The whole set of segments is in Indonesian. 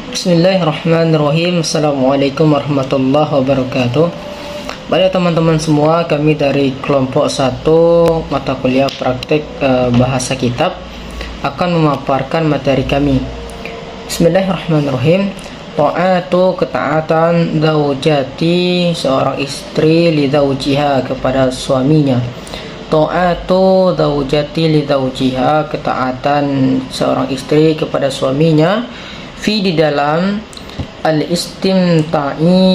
Bismillahirrahmanirrahim. Assalamualaikum warahmatullahi wabarakatuh. Baik teman-teman semua, kami dari kelompok 1 mata kuliah praktek bahasa kitab akan memaparkan materi kami. Bismillahirrahmanirrahim. Ta'atu, ketaatan, zaujati, seorang istri, li zaujiha, kepada suaminya. Ta'atu zaujati li zaujiha, ketaatan seorang istri kepada suaminya, fi, di dalam al-istimta'i,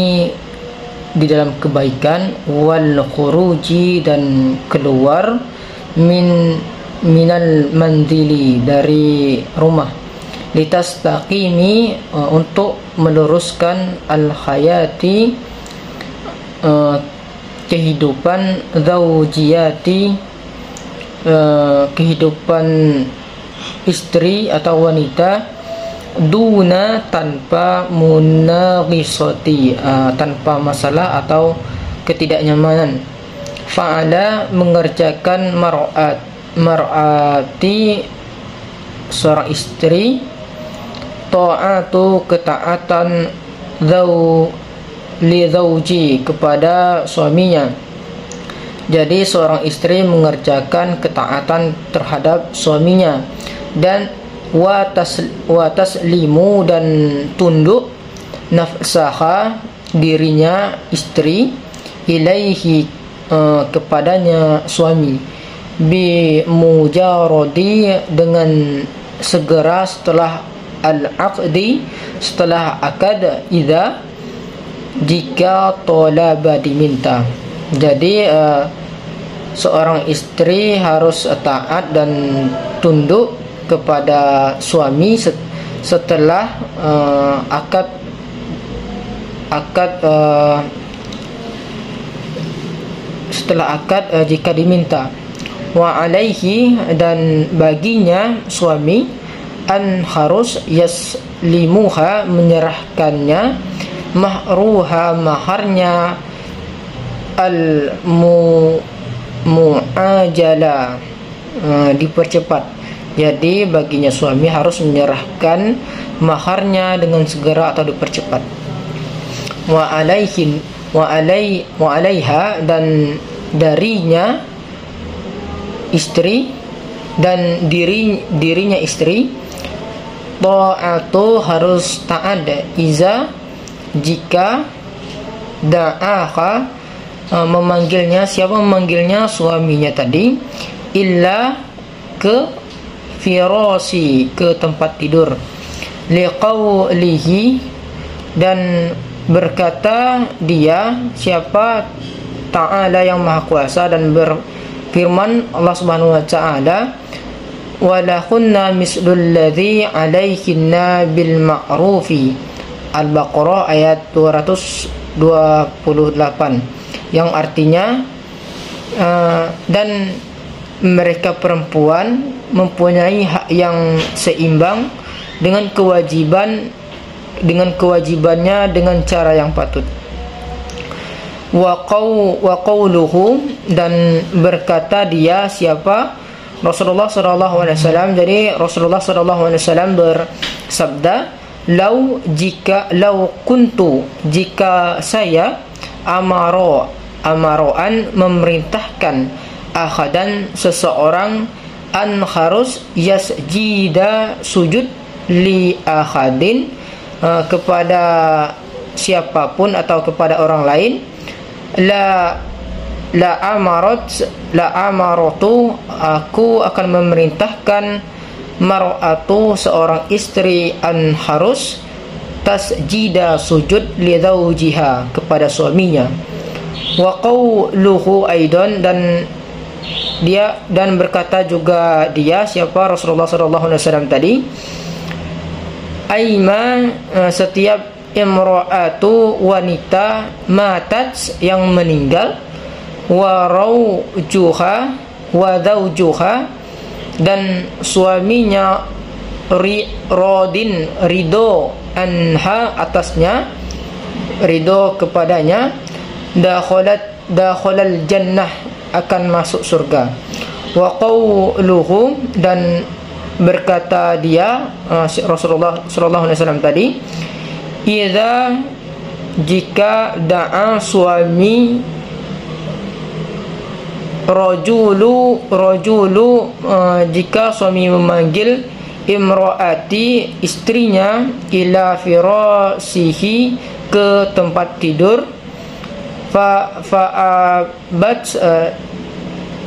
di dalam kebaikan, wal khuruji, dan keluar, minal mandili, dari rumah, litastaqimi, untuk meluruskan al-hayati, kehidupan, zaujiyati, kehidupan istri atau wanita, duna, tanpa munaghisati, tanpa masalah atau ketidaknyamanan. Fa'ala, mengerjakan mar'ati, seorang istri. Ta'atu, ketaatan, li zauji, kepada suaminya. Jadi seorang istri mengerjakan ketaatan terhadap suaminya, dan wa taslimu, dan tunduk, nafsaha, dirinya istri, ilaihi, kepadanya suami, bi mujarodi, dengan segera setelah al-aqdi, setelah akad, idza, jika tolaba, diminta. Jadi seorang istri harus taat dan tunduk kepada suami setelah akad jika diminta. Wa alaihi, dan baginya suami, an, harus, yaslimuha, menyerahkannya, mahruha, maharnya, al muajala, dipercepat. Jadi baginya suami harus menyerahkan maharnya dengan segera atau dipercepat. Wa alaiha, dan darinya istri, dan dirinya istri, ta'atu, harus taat, iza, jika, da'aha, memanggilnya. Siapa memanggilnya? Suaminya tadi. Illa, ke firasi, ke tempat tidur. Liqaulihi, dan berkata dia, siapa? Ta'ala, yang maha kuasa, dan berfirman Allah subhanahu wa ta'ala, walahunna mislul ladzi alaihinna bil ma'rufi. Al-Baqarah ayat 228, yang artinya dan mereka perempuan mempunyai hak yang seimbang dengan kewajibannya dengan cara yang patut. Wa qauluhu, dan berkata dia, siapa? Rasulullah sallallahu alaihi wasallam. Jadi Rasulullah sallallahu alaihi wasallam bersabda, lau kuntu, jika saya, amaroan, memerintahkan, akhadan, seseorang, an, harus, yasjida, sujud, li akhadin, kepada siapapun atau kepada orang lain, la amaratu, aku akan memerintahkan, mar'atu, seorang istri, an, harus, tasjida, sujud, li zaujiha, kepada suaminya. Wa qauluhu aidan, dan berkata juga dia, siapa? Rasulullah sallallahu alaihi wasallam tadi, aima, setiap imra'atu, wanita, matat, yang meninggal, wa raujuha, wa zaujuha, dan suaminya, rodin, ridho, anha, atasnya, ridho kepadanya, dakhalal jannah, akan masuk surga. Wa qauluhu, dan berkata dia Rasulullah sallallahu alaihi wasallam tadi, jika da'a suami rajulu jika suami memanggil imraati, istrinya, ila firasihi, ke tempat tidur, fa'abat,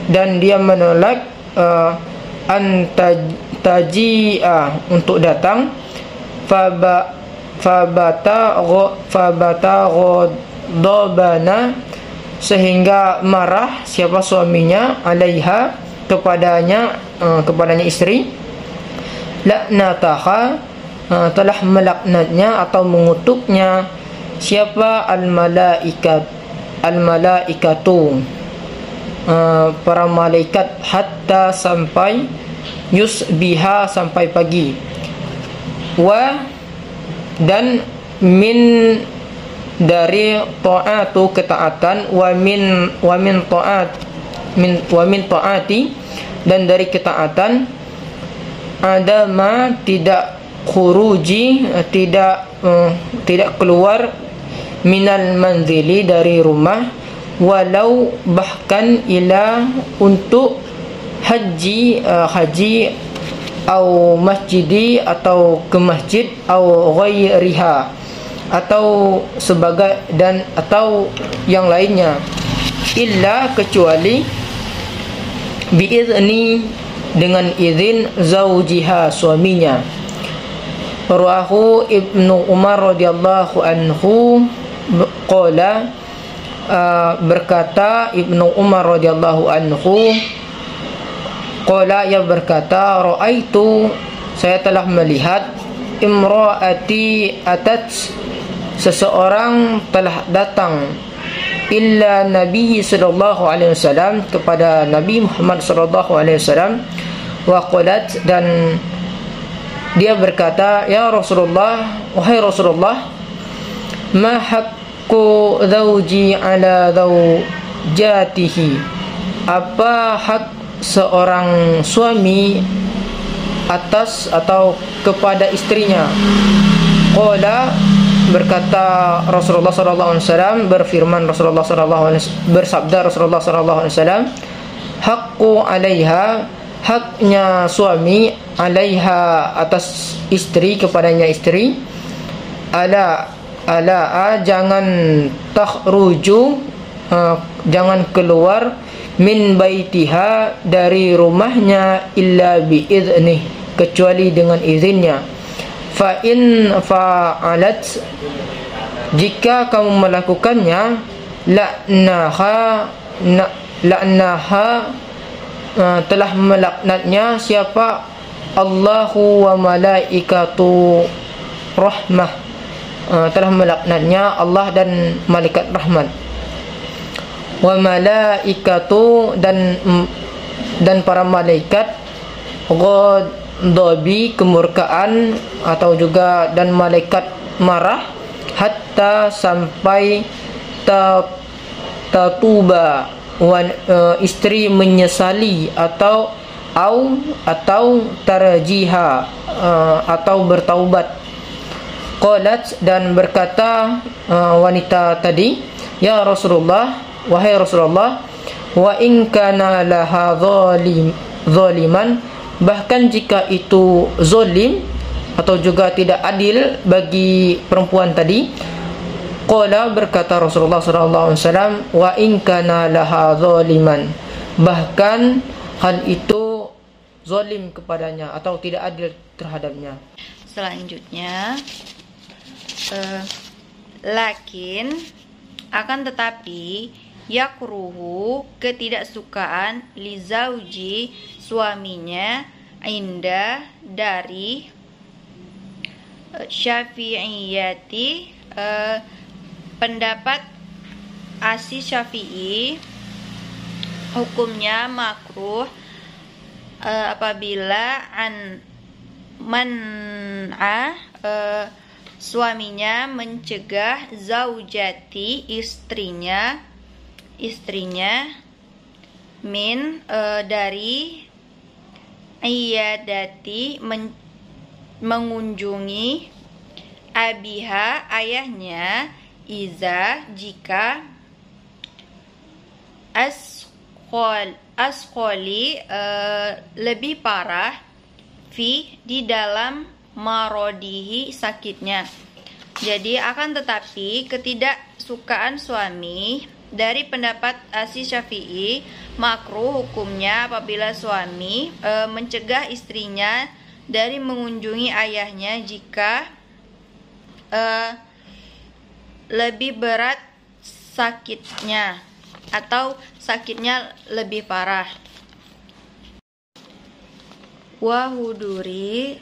dan dia menolak, antaji'a, untuk datang, fabata ghadabana, sehingga marah siapa suaminya, alaiha, kepadanya istri, laknataha, telah melaknatnya atau mengutuknya siapa, al-malaikatu, para malaikat, hatta, sampai, yusbiha, sampai pagi, dan min, dari ta'atu, ketaatan, wa min ta'ati, dan dari ketaatan, adama, tidak khuruji, tidak keluar, minal manzili, dari rumah, walau, bahkan, ila, untuk haji, au masjidi, atau ke masjid, au ghairiha, atau sebagai, dan atau yang lainnya, illa, kecuali, biizni, dengan izin, zaujiha, suaminya. Rawahu Ibnu Umar radhiyallahu anhu qala, berkata Ibnu Umar radhiyallahu anhu, qala, ia berkata, ra'aitu, saya telah melihat, imraati atat, seseorang telah datang, illa Nabi sallallahu alaihi wasallam, kepada Nabi Muhammad sallallahu alaihi wasallam, wa qalat, dan dia berkata, ya Rasulullah, wahai Rasulullah, ma haqqu zawji ala zawjatihi, apa hak seorang suami atas atau kepada istrinya. Qala, berkata Rasulullah sallallahu alaihi wasallam, berfirman Rasulullah sallallahu alaihi wasallam, bersabda Rasulullah sallallahu alaihi wasallam, haqqu 'alaiha, haknya suami, 'alaiha, atas istri, kepadanya istri, ala, jangan takhruju, jangan keluar, min baitiha, dari rumahnya, illa biiznih, kecuali dengan izinnya. Fa in fa'alat, jika kamu melakukannya, la'naha, telah melaknatnya siapa, Allahu wa malaikatu rahmah, telah melaknatnya Allah dan malaikat rahmat, wa malaikatu, dan para malaikat, ghadabi, kemurkaan, atau juga dan malaikat marah, hatta, sampai, tatuba, istri menyesali, atau tarjiha, atau bertaubat. Qalat, dan berkata wanita tadi, ya Rasulullah, wahai Rasulullah, wa in kana laha zaliman, bahkan jika itu zalim atau juga tidak adil bagi perempuan tadi. Qala, berkata Rasulullah sallallahu alaihi wasallam, wa in kana laha zaliman, bahkan hal itu zalim kepadanya atau tidak adil terhadapnya. Selanjutnya, lakin, akan tetapi, yakruhu, ketidaksukaan, li zauji, suaminya, inda, dari syafi'iyati, pendapat asy Syafi'i, hukumnya makruh apabila man'a, suaminya mencegah zaujati, istrinya min, dari iyadati mengunjungi, abiha ayahnya, iza jika, asqoli lebih parah, fi di dalam, marodihi sakitnya. Jadi akan tetapi ketidaksukaan suami dari pendapat Asy-Syafi'i, makruh hukumnya apabila suami mencegah istrinya dari mengunjungi ayahnya jika lebih berat sakitnya atau sakitnya lebih parah. Wahuduri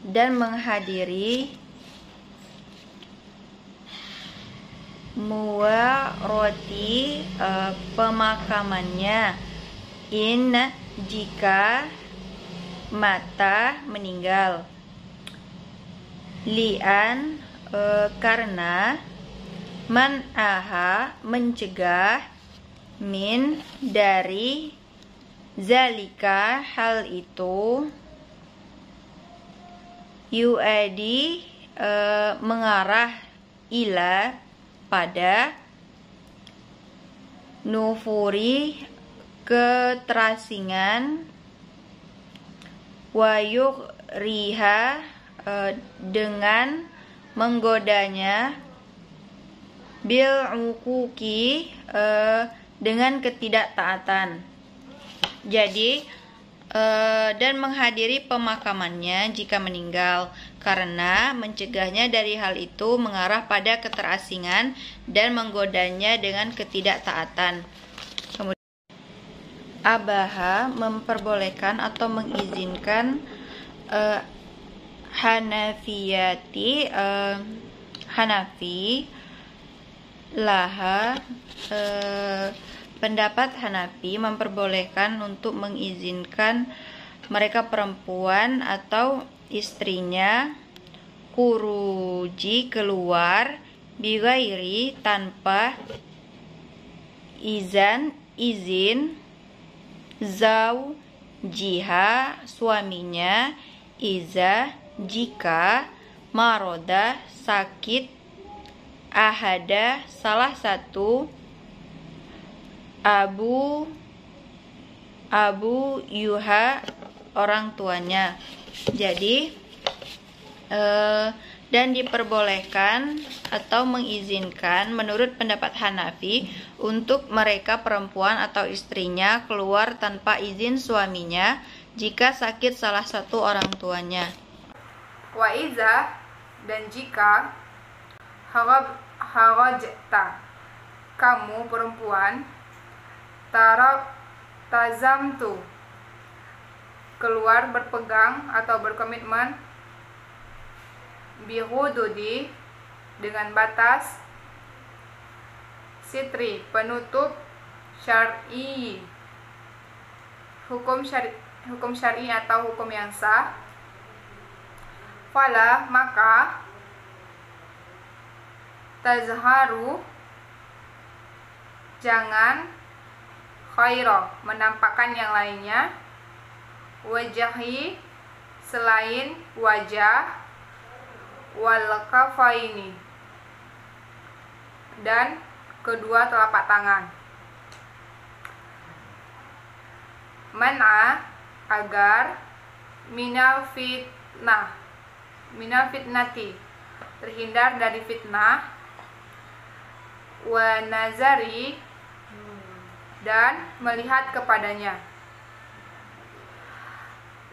dan menghadiri, muwaroti pemakamannya, in jika mata meninggal, lian karena, man'aha mencegah, min dari, zalika hal itu, yuadi mengarah, ila pada, nufuri keterasingan, wayuk riha dengan menggodanya, bil uquqi dengan ketidaktaatan. Jadi dan menghadiri pemakamannya jika meninggal, karena mencegahnya dari hal itu mengarah pada keterasingan dan menggodanya dengan ketidaktaatan. Kemudian abaha memperbolehkan atau mengizinkan, Hanafiyati Hanafi laha pendapat Hanafi memperbolehkan untuk mengizinkan mereka perempuan atau istrinya kuruji keluar, bighairi tanpa izin, zaujiha suaminya, iza jika, maroda sakit, ahada salah satu, abu yuha orang tuanya. Jadi dan diperbolehkan atau mengizinkan menurut pendapat Hanafi untuk mereka perempuan atau istrinya keluar tanpa izin suaminya jika sakit salah satu orang tuanya. Wa iza dan jika, harajta kamu perempuan, tazamtu keluar berpegang atau berkomitmen, bihududi dengan batas, sitri penutup, syar'i hukum syar'i atau hukum yang sah, fala maka, tazharu jangan, khaira menampakkan yang lainnya, wajahi selain wajah, wal kafaini dan kedua telapak tangan, man'a agar, minal fitnati terhindar dari fitnah, wa nazari dan melihat kepadanya.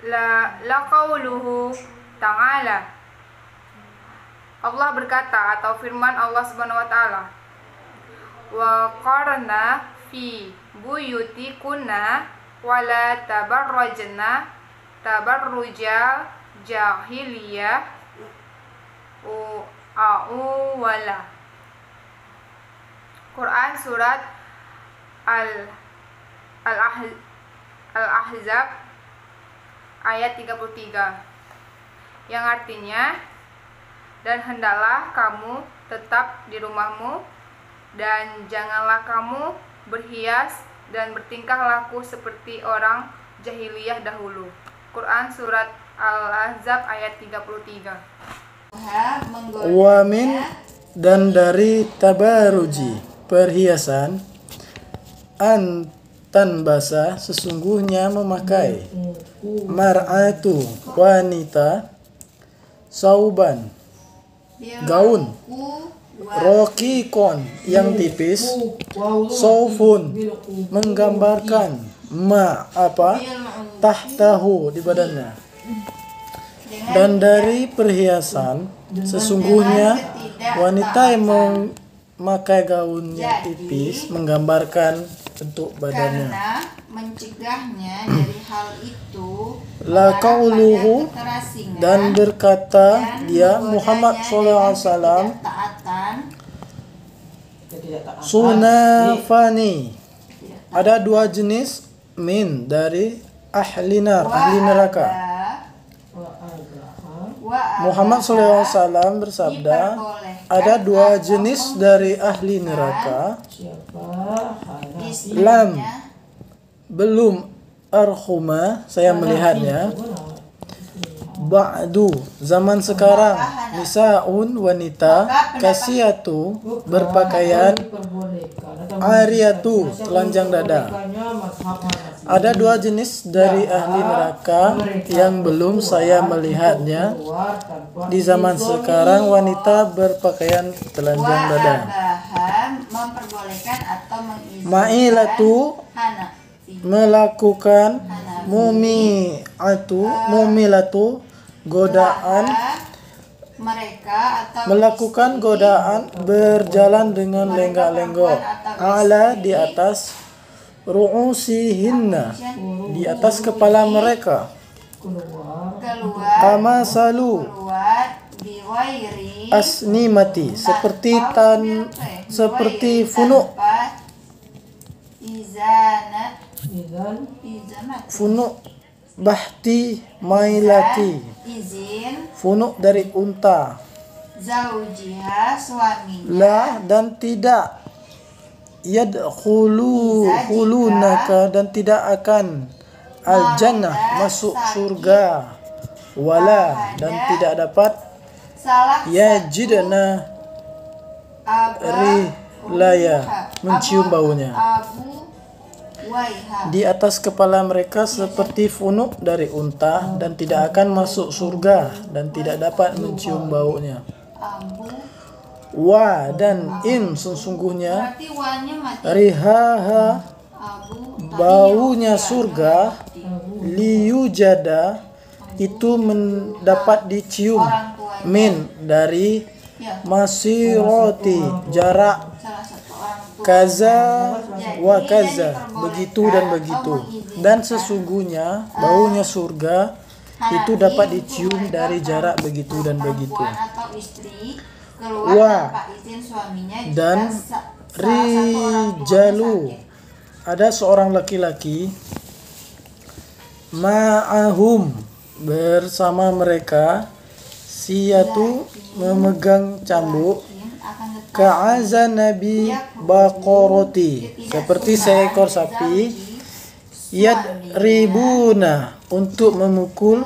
La qauluhu ta'ala, Allah berkata atau firman Allah Subhanahu wa taala, wa qarna fi buyutikunna wala tabarrajna tabarrujal jahiliyah wala. Quran surat Al-Ahzab ayat 33, yang artinya, dan hendaklah kamu tetap di rumahmu dan janganlah kamu berhias dan bertingkah laku seperti orang jahiliyah dahulu. Quran surat Al-Ahzab ayat 33. Wa min, dan dari tabaruji, perhiasan, tanbasa, sesungguhnya memakai, mar'atu, wanita, sauban, gaun, rokikon, yang tipis, saufun, menggambarkan, apa, tahtahu, di badannya. Dan dari perhiasan, sesungguhnya wanita yang memakai gaun yang tipis menggambarkan bentuk badannya. Karena mencegahnya dari hal itu La qauluhu, dan berkata dia Muhammad SAW, sunafani, ada dua jenis, min, dari ahli neraka. Muhammad SAW bersabda, ada dua jenis dari ahli neraka, lam, belum, arhuma, saya melihatnya, ba'du, zaman sekarang, nisaun, wanita, kasiyatu, berpakaian, ariyatu, telanjang dada. Ada dua jenis dari ahli neraka yang belum saya melihatnya. Di zaman sekarang wanita berpakaian telanjang dada. Ma'ilatu, melakukan, mumilatu, godaan, melakukan godaan, berjalan dengan lenggak-lenggok, ala, di atas, ru'usihinna, di atas kepala mereka, kama salu, asnimati, seperti funuk, funuk bahti mailati, funuk dari unta, la, dan tidak, yadkhulunaka, dan tidak akan, al-jannah, masuk surga, wala, dan tidak dapat, yajidna rilaya, mencium baunya, di atas kepala mereka seperti funuk dari unta, dan tidak akan masuk surga, dan tidak dapat mencium baunya. Wa, dan in, sesungguhnya, rihaha, baunya surga, liyujada, itu mendapat dicium, min, dari, masiroti, jarak, kaza wa kaza, begitu dan begitu. Dan sesungguhnya baunya surga itu dapat dicium dari jarak begitu dan begitu. Wa, dan rijalu, ada seorang laki-laki, ma'ahum, bersama mereka, siyatu, memegang cambuk, ka'azan nabi baqarati, seperti seekor sapi, yadribuna, untuk memukul,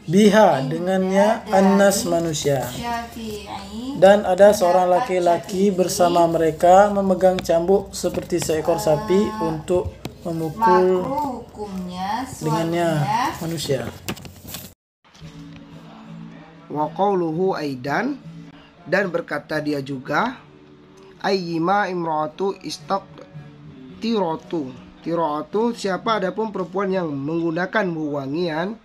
biha, dengannya, annas, manusia. Dan ada seorang laki-laki bersama mereka memegang cambuk seperti seekor sapi untuk memukul dengannya manusia. Wa qauluhu aidan, dan berkata dia juga, ayyima imra'atu istaqtiratu, tiratu, siapa adapun perempuan yang menggunakan wewangian,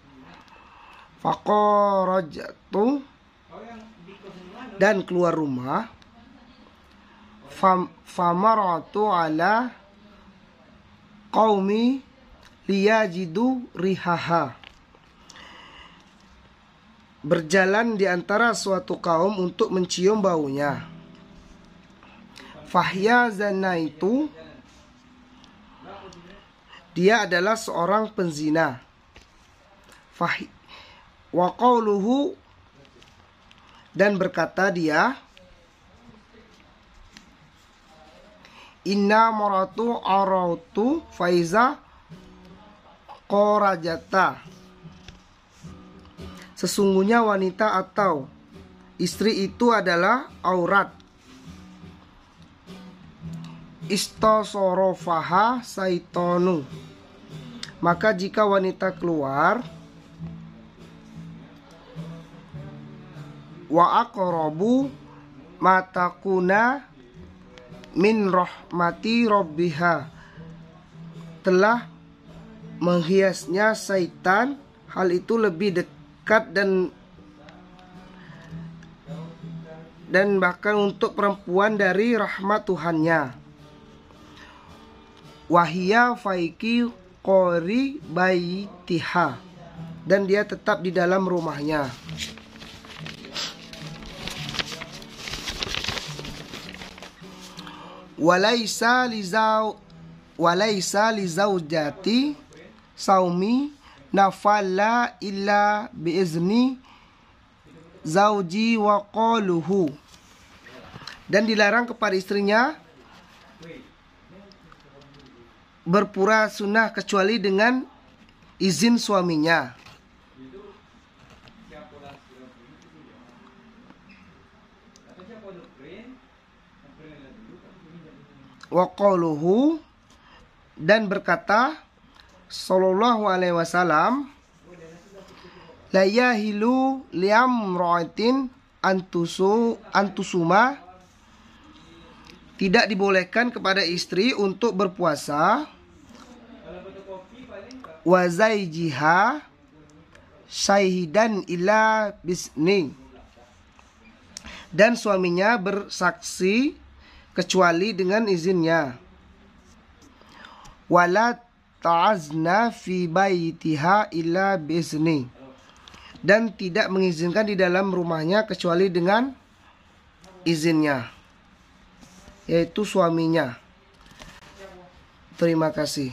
faqarajtu, dan keluar rumah, famaratu ala qaumi liyajidu rihaha, berjalan di antara suatu kaum untuk mencium baunya. Fahya zanaitu, dia adalah seorang penzina. Wa qauluhu, dan berkata dia, inna maratu arautu faiza Korajata. Sesungguhnya wanita atau istri itu adalah aurat. Istosorofaha saitonu. Maka jika wanita keluar, wa aqrabu matakuna min rahmati rabbiha, telah menghiasnya syaitan, hal itu lebih dekat dan bahkan untuk perempuan dari rahmat Tuhannya. Wahia faiki qori baitiha, dan dia tetap di dalam rumahnya. Walaisa lizaujati saumi nafala illa biizni zauji wa qaluhu. Dan dilarang kepada istrinya berpura sunnah kecuali dengan izin suaminya. Wa qaluhu, dan berkata sallallahu alaihi wasallam, la yahilu liamra'atin antusuma, tidak dibolehkan kepada istri untuk berpuasa, wa zaijiha syahidan ila bisni, dan suaminya bersaksi kecuali dengan izinnya. Wala ta'azna fi baitiha illa biizni, dan tidak mengizinkan di dalam rumahnya kecuali dengan izinnya, yaitu suaminya. Terima kasih.